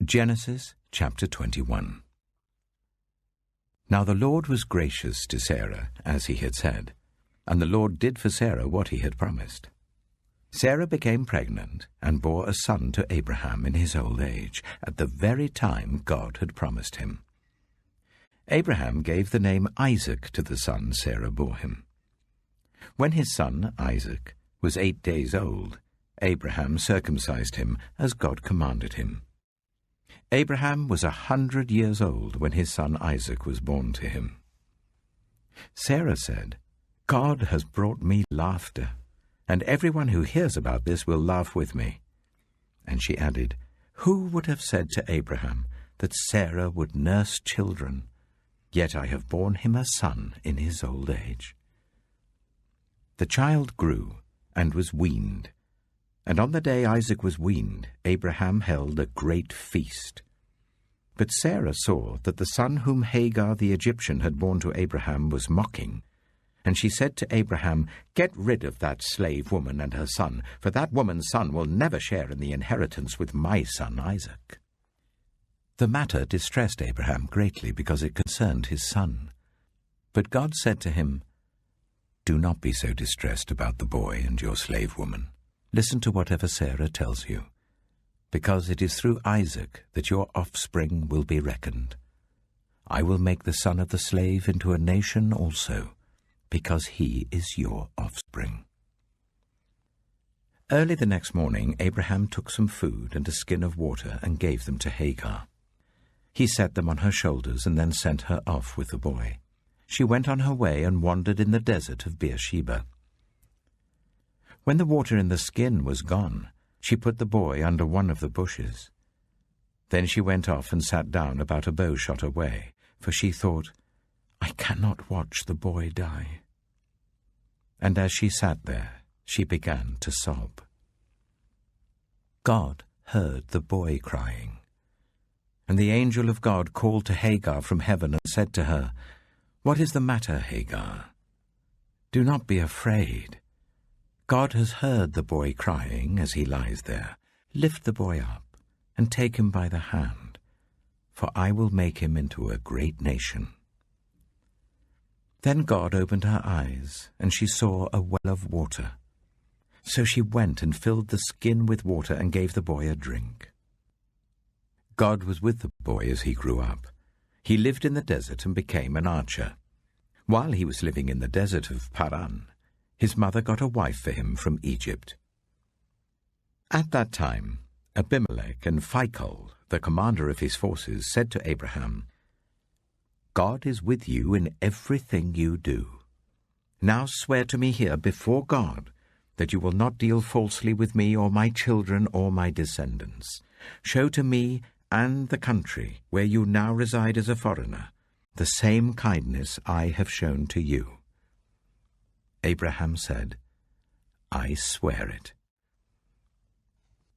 Genesis chapter 21. Now the Lord was gracious to Sarah, as he had said, and the Lord did for Sarah what he had promised. Sarah became pregnant and bore a son to Abraham in his old age, at the very time God had promised him. Abraham gave the name Isaac to the son Sarah bore him. When his son, Isaac, was 8 days old, Abraham circumcised him as God commanded him. Abraham was 100 years old when his son Isaac was born to him. Sarah said, "God has brought me laughter, and everyone who hears about this will laugh with me." And she added, "Who would have said to Abraham that Sarah would nurse children? Yet I have borne him a son in his old age." The child grew and was weaned, and on the day Isaac was weaned, Abraham held a great feast. But Sarah saw that the son whom Hagar the Egyptian had borne to Abraham was mocking, and she said to Abraham, "Get rid of that slave woman and her son, for that woman's son will never share in the inheritance with my son Isaac." The matter distressed Abraham greatly because it concerned his son. But God said to him, "Do not be so distressed about the boy and your slave woman. Listen to whatever Sarah tells you, because it is through Isaac that your offspring will be reckoned. I will make the son of the slave into a nation also, because he is your offspring." Early the next morning, Abraham took some food and a skin of water and gave them to Hagar. He set them on her shoulders and then sent her off with the boy. She went on her way and wandered in the desert of Beersheba. When the water in the skin was gone, she put the boy under one of the bushes. Then she went off and sat down about a bow shot away, for she thought, "I cannot watch the boy die." And as she sat there, she began to sob. God heard the boy crying, and the angel of God called to Hagar from heaven and said to her, "What is the matter, Hagar? Do not be afraid. God has heard the boy crying as he lies there. Lift the boy up and take him by the hand, for I will make him into a great nation." Then God opened her eyes, and she saw a well of water. So she went and filled the skin with water and gave the boy a drink. God was with the boy as he grew up. He lived in the desert and became an archer. While he was living in the desert of Paran, his mother got a wife for him from Egypt. At that time, Abimelech and Phicol, the commander of his forces, said to Abraham, "God is with you in everything you do. Now swear to me here before God that you will not deal falsely with me or my children or my descendants. Show to me and the country where you now reside as a foreigner the same kindness I have shown to you." Abraham said, "I swear it."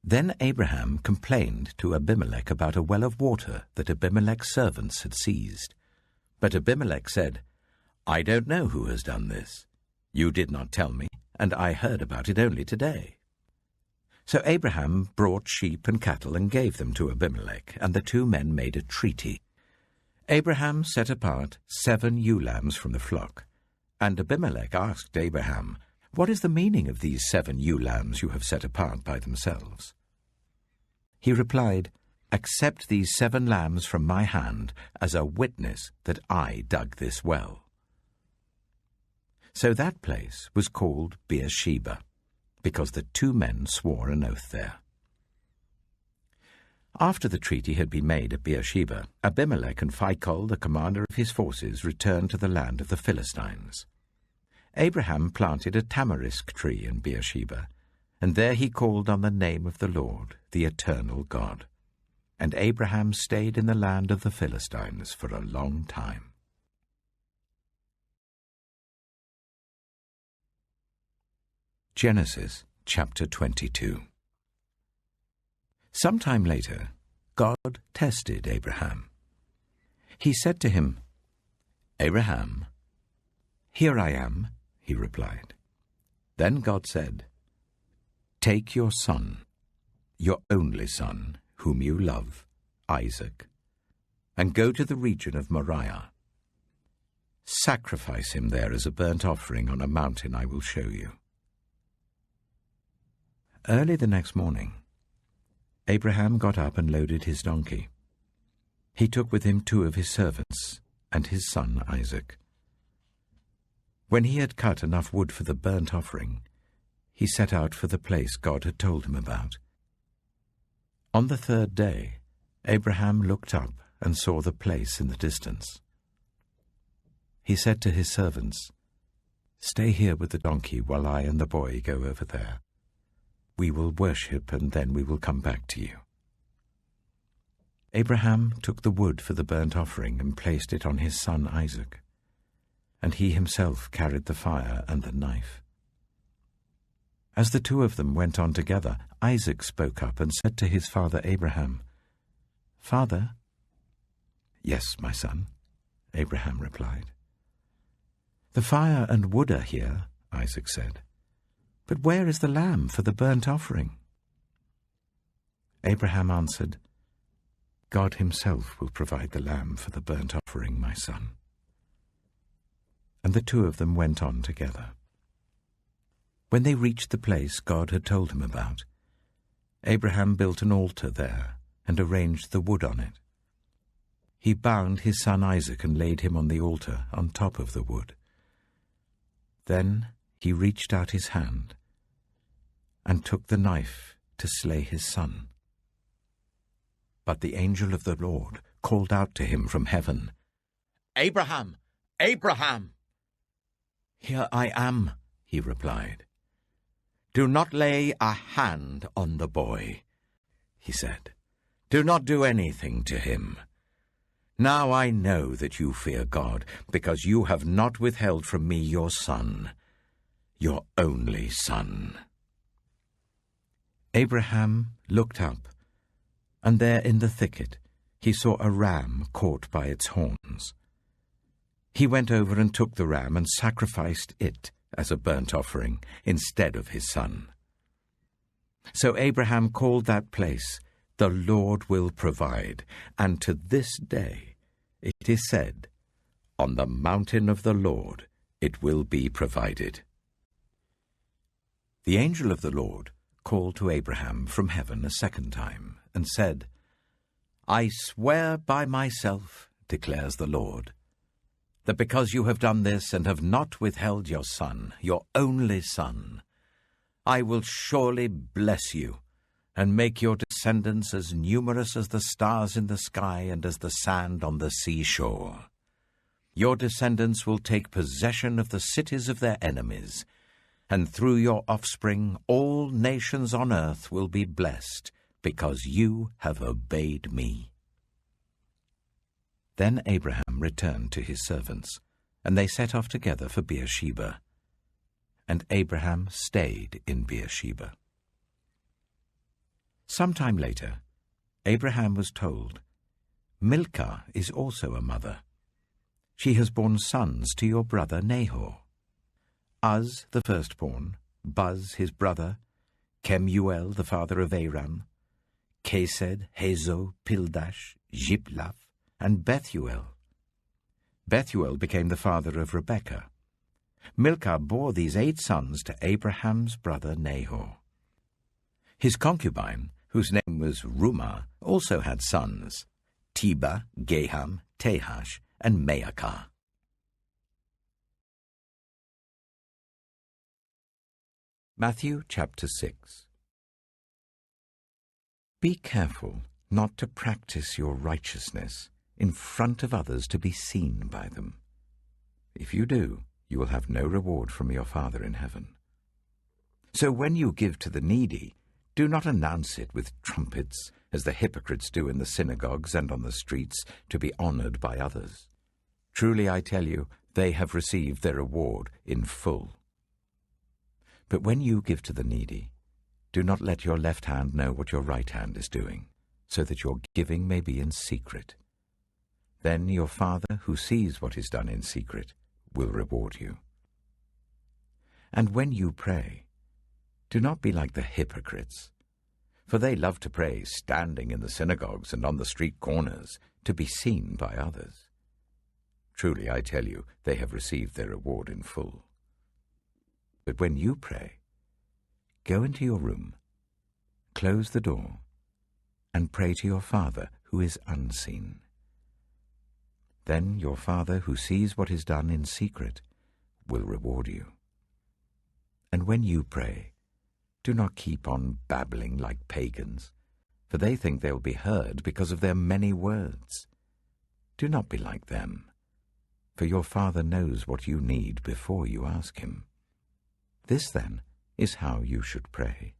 Then Abraham complained to Abimelech about a well of water that Abimelech's servants had seized. But Abimelech said, "I don't know who has done this. You did not tell me, and I heard about it only today." So Abraham brought sheep and cattle and gave them to Abimelech, and the two men made a treaty. Abraham set apart 7 ewe lambs from the flock, and Abimelech asked Abraham, "What is the meaning of these 7 ewe lambs you have set apart by themselves?" He replied, "Accept these 7 lambs from my hand as a witness that I dug this well." So that place was called Beersheba, because the 2 men swore an oath there. After the treaty had been made at Beersheba, Abimelech and Phicol, the commander of his forces, returned to the land of the Philistines. Abraham planted a tamarisk tree in Beersheba, and there he called on the name of the Lord, the eternal God. And Abraham stayed in the land of the Philistines for a long time. Genesis chapter 22. Sometime later, God tested Abraham. He said to him, "Abraham." "Here I am," he replied. Then God said, "Take your son, your only son, whom you love, Isaac, and go to the region of Moriah. Sacrifice him there as a burnt offering on a mountain I will show you." Early the next morning, Abraham got up and loaded his donkey. He took with him 2 of his servants and his son Isaac. When he had cut enough wood for the burnt offering, he set out for the place God had told him about. On the 3rd day, Abraham looked up and saw the place in the distance. He said to his servants, "Stay here with the donkey while I and the boy go over there. We will worship, and then we will come back to you." Abraham took the wood for the burnt offering and placed it on his son Isaac, and he himself carried the fire and the knife. As the 2 of them went on together, Isaac spoke up and said to his father Abraham, "Father?" "Yes, my son," Abraham replied. "The fire and wood are here," Isaac said, "but where is the lamb for the burnt offering?" Abraham answered, "God himself will provide the lamb for the burnt offering, my son." And the 2 of them went on together. When they reached the place God had told him about, Abraham built an altar there and arranged the wood on it. He bound his son Isaac and laid him on the altar on top of the wood. Then he reached out his hand and took the knife to slay his son. But the angel of the Lord called out to him from heaven, "Abraham! Abraham!" "Here I am," he replied. "Do not lay a hand on the boy," he said. "Do not do anything to him. Now I know that you fear God, because you have not withheld from me your son, your only son." Abraham looked up, and there in the thicket he saw a ram caught by its horns. He went over and took the ram and sacrificed it as a burnt offering instead of his son. So Abraham called that place, "The Lord will provide," and to this day it is said, "On the mountain of the Lord it will be provided." The angel of the Lord called to Abraham from heaven a second time and said, "I swear by myself, declares the Lord, that because you have done this and have not withheld your son, your only son, I will surely bless you and make your descendants as numerous as the stars in the sky and as the sand on the seashore. Your descendants will take possession of the cities of their enemies, and through your offspring all nations on earth will be blessed, because you have obeyed me." Then Abraham returned to his servants, and they set off together for Beersheba. And Abraham stayed in Beersheba. Some time later, Abraham was told, "Milcah is also a mother. She has borne sons to your brother Nahor. Uz the firstborn, Buz his brother, Kemuel the father of Aram, Kesed, Hazo, Pildash, Jiplaph, and Bethuel. Bethuel became the father of Rebekah. Milcah bore these 8 sons to Abraham's brother Nahor. His concubine, whose name was Rumah, also had sons, Teba, Gaham, Tahash, and Maacah. Matthew chapter 6. Be careful not to practice your righteousness in front of others to be seen by them. If you do, you will have no reward from your Father in heaven. So when you give to the needy, do not announce it with trumpets, as the hypocrites do in the synagogues and on the streets, to be honored by others. Truly I tell you, they have received their reward in full. But when you give to the needy, do not let your left hand know what your right hand is doing, so that your giving may be in secret. Then your Father, who sees what is done in secret, will reward you. And when you pray, do not be like the hypocrites, for they love to pray standing in the synagogues and on the street corners, to be seen by others. Truly, I tell you, they have received their reward in full. But when you pray, go into your room, close the door, and pray to your Father who is unseen. Then your Father who sees what is done in secret will reward you. And when you pray, do not keep on babbling like pagans, for they think they will be heard because of their many words. Do not be like them, for your Father knows what you need before you ask him. This, then, is how you should pray.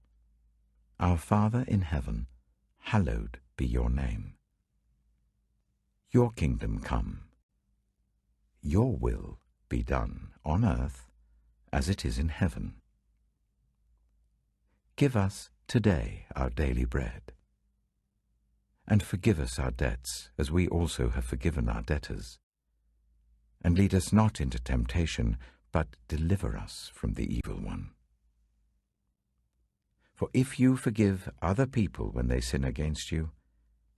Our Father in heaven, hallowed be your name. Your kingdom come. Your will be done on earth as it is in heaven. Give us today our daily bread, and forgive us our debts as we also have forgiven our debtors. And lead us not into temptation, but deliver us from the evil one. For if you forgive other people when they sin against you,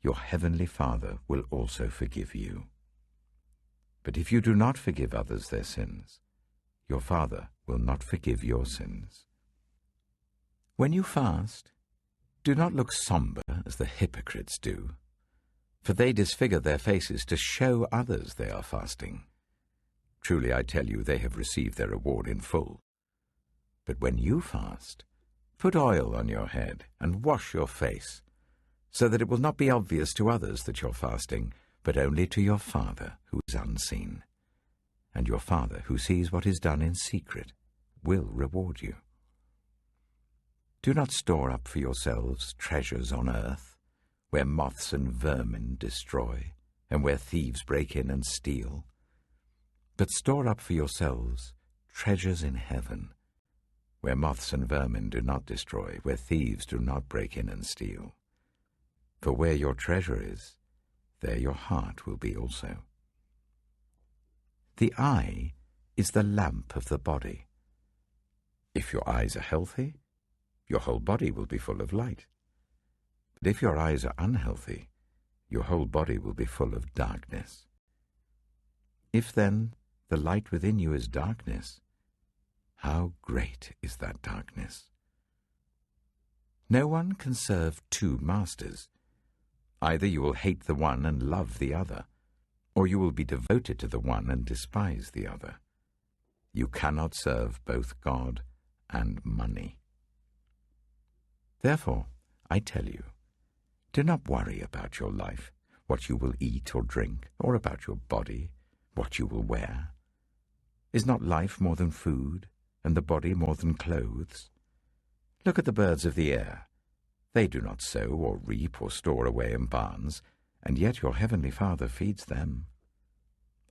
your heavenly Father will also forgive you. But if you do not forgive others their sins, your Father will not forgive your sins. When you fast, do not look somber as the hypocrites do, for they disfigure their faces to show others they are fasting. Truly, I tell you, they have received their reward in full. But when you fast, put oil on your head and wash your face, so that it will not be obvious to others that you're fasting, but only to your Father who is unseen. And your Father who sees what is done in secret will reward you. Do not store up for yourselves treasures on earth, where moths and vermin destroy, and where thieves break in and steal. But store up for yourselves treasures in heaven, where moths and vermin do not destroy, where thieves do not break in and steal. For where your treasure is, there your heart will be also. The eye is the lamp of the body. If your eyes are healthy, your whole body will be full of light. But if your eyes are unhealthy, your whole body will be full of darkness. If then the light within you is darkness, how great is that darkness? No one can serve two masters. Either you will hate the one and love the other, or you will be devoted to the one and despise the other. You cannot serve both God and money. Therefore, I tell you, do not worry about your life, what you will eat or drink, or about your body, what you will wear. Is not life more than food, and the body more than clothes? Look at the birds of the air. They do not sow or reap or store away in barns, and yet your heavenly Father feeds them.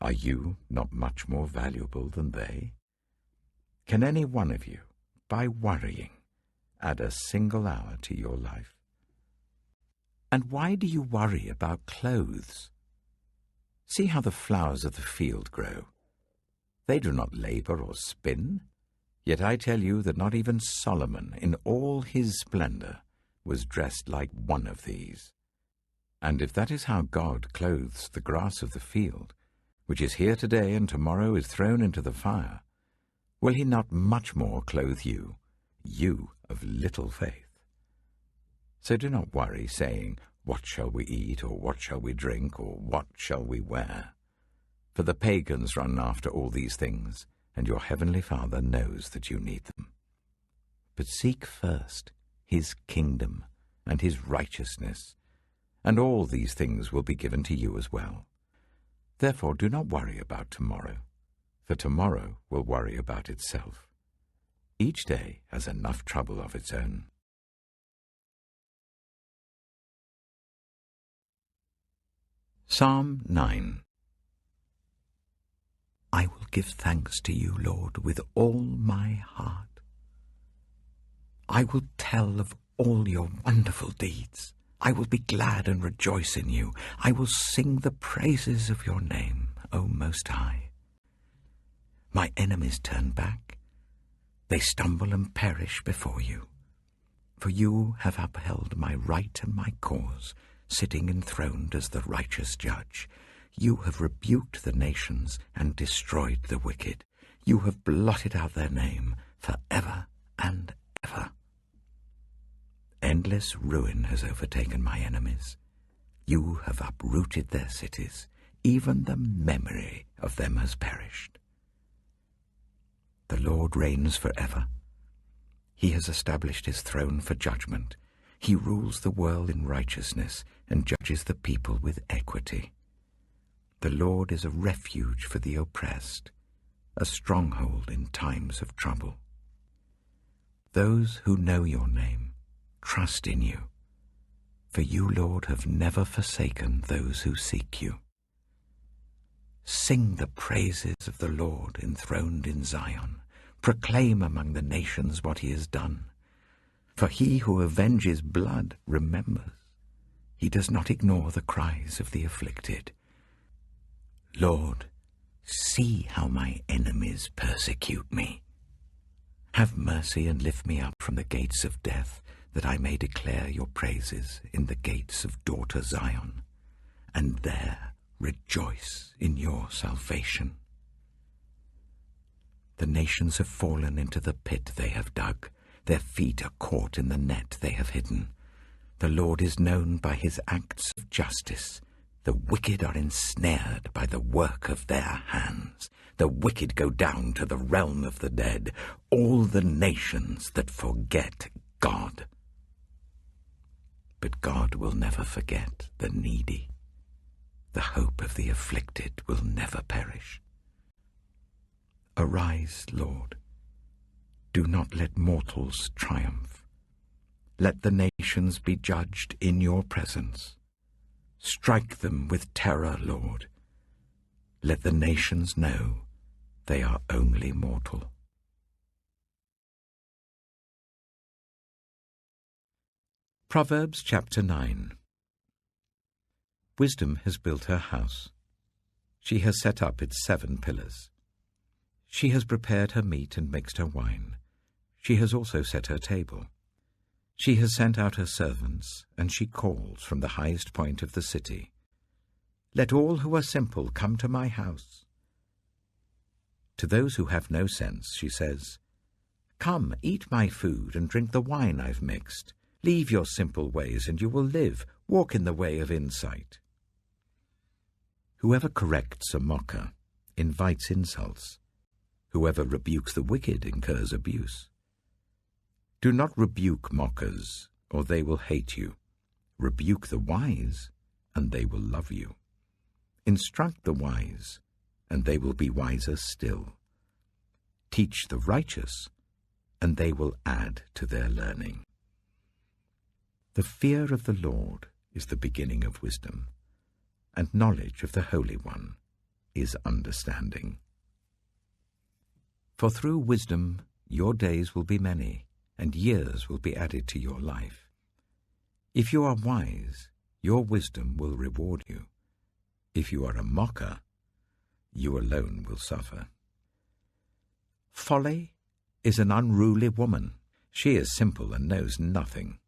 Are you not much more valuable than they? Can any one of you, by worrying, add a single hour to your life? And why do you worry about clothes? See how the flowers of the field grow. They do not labor or spin. Yet I tell you that not even Solomon, in all his splendor, was dressed like one of these. And if that is how God clothes the grass of the field, which is here today and tomorrow is thrown into the fire, will he not much more clothe you, you of little faith? So do not worry, saying, what shall we eat, or what shall we drink, or what shall we wear? For the pagans run after all these things, and your heavenly Father knows that you need them. But seek first his kingdom and his righteousness, and all these things will be given to you as well. Therefore do not worry about tomorrow, for tomorrow will worry about itself. Each day has enough trouble of its own. Psalm 9. I will give thanks to you, Lord, with all my heart. I will tell of all your wonderful deeds. I will be glad and rejoice in you. I will sing the praises of your name, O Most High. My enemies turn back. They stumble and perish before you. For you have upheld my right and my cause, sitting enthroned as the righteous judge. You have rebuked the nations and destroyed the wicked. You have blotted out their name for ever and ever. Endless ruin has overtaken my enemies. You have uprooted their cities. Even the memory of them has perished. The Lord reigns forever. He has established his throne for judgment. He rules the world in righteousness and judges the people with equity. The Lord is a refuge for the oppressed, a stronghold in times of trouble. Those who know your name trust in you, for you, Lord, have never forsaken those who seek you. Sing the praises of the Lord enthroned in Zion. Proclaim among the nations what he has done. For he who avenges blood remembers. He does not ignore the cries of the afflicted. Lord, see how my enemies persecute me. Have mercy and lift me up from the gates of death, that I may declare your praises in the gates of daughter Zion, and there rejoice in your salvation. The nations have fallen into the pit they have dug. Their feet are caught in the net they have hidden. The Lord is known by his acts of justice. The wicked are ensnared by the work of their hands. The wicked go down to the realm of the dead, all the nations that forget God. But God will never forget the needy. The hope of the afflicted will never perish. Arise, Lord. Do not let mortals triumph. Let the nations be judged in your presence. Strike them with terror, Lord. Let the nations know they are only mortal. Proverbs chapter 9. Wisdom has built her house. She has set up its 7 pillars. She has prepared her meat and mixed her wine. She has also set her table. She has sent out her servants, and she calls from the highest point of the city. Let all who are simple come to my house. To those who have no sense, she says, Come, eat my food and drink the wine I've mixed. Leave your simple ways and you will live. Walk in the way of insight. Whoever corrects a mocker invites insults. Whoever rebukes the wicked incurs abuse. Do not rebuke mockers, or they will hate you. Rebuke the wise, and they will love you. Instruct the wise, and they will be wiser still. Teach the righteous, and they will add to their learning. The fear of the Lord is the beginning of wisdom, and knowledge of the Holy One is understanding. For through wisdom your days will be many, and years will be added to your life. If you are wise, your wisdom will reward you. If you are a mocker, you alone will suffer. Folly is an unruly woman. She is simple and knows nothing.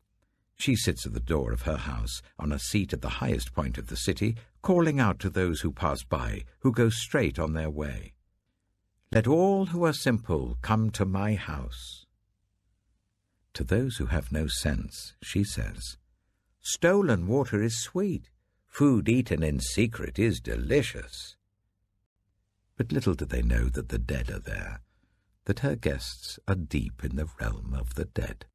She sits at the door of her house, on a seat at the highest point of the city, calling out to those who pass by, who go straight on their way. Let all who are simple come to my house. To those who have no sense, she says, Stolen water is sweet. Food eaten in secret is delicious. But little do they know that the dead are there, that her guests are deep in the realm of the dead.